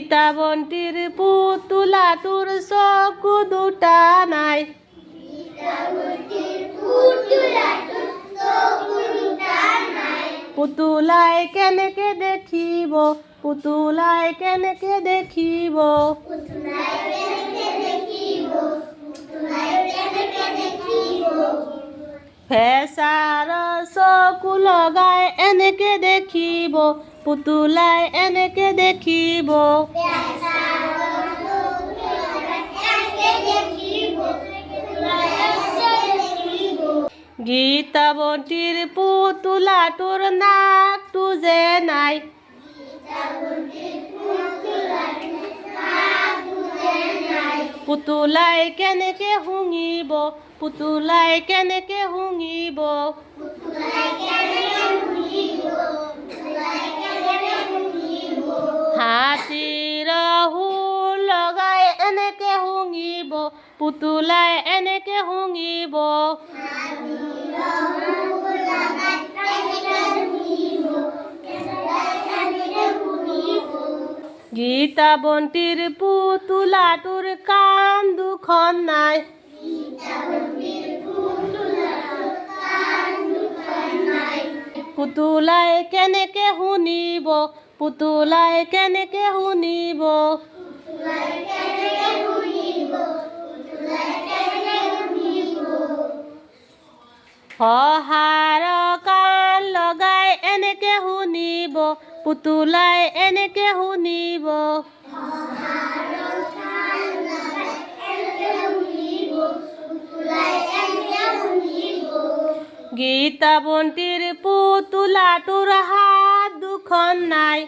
গীতা বন্তিৰ পুতুলাটোৰ চকু দুটা নাই। পুতুলাই কেনেকে দেখিব, পুতুলাই কেনেকে দেখিব। ফেচাৰ চকু লগাই এনেকে দেখিব, পুতুলাই এনেকে দেখিব। গীতা বন্তিৰ পুতুলাটোৰ নাকটো যে নাই। পুতুলাই কেনেকে শুঙিব, পুতুলাই কেনেকে শুঙিব। হাতীৰ শুৰ লগাই এনেকে শুঙিব, পুতুলাই এনেকে শুঙিব। গীতা বন্তিৰ পুতুলাটোৰ কাণ দুখন নাই। পুতুলাই কেনেকে শুনিব, পুতুলাই কেনেকে শুনিব। শহাৰ কাণ লগাই এনেকে শুনিব, পুতুলাই এনেকে শুনিব। গীতা বন্তিৰ পুতুলাটোৰ হাত দুখন নাই।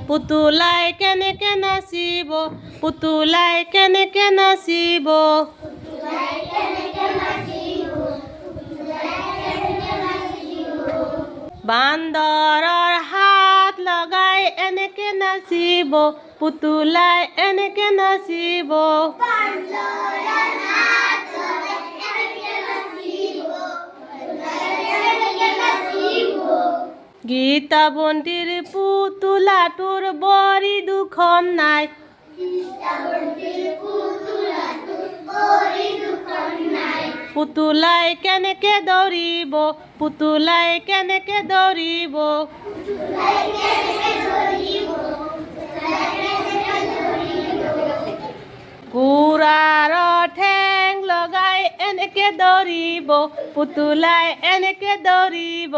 পুতুলাই কেনেকে নাচিব, পুতুলাই কেনেকে নাচিব। বান্দৰৰ হাত লগাই এনেকে নাচিব, পুতুলাই এনেকে নাচিব। গীতা বন্তিৰ পুতুলাটোৰ ভৰি দুখন নাই। পুতুলাই কেনেকে দৌৰিব, পুতুলাই কেনেকে দৌৰিব। ঘোঁৰাৰ ঠেং লগাই এনেকে দৌৰিব, পুতুলাই এনেকে দৌৰিব।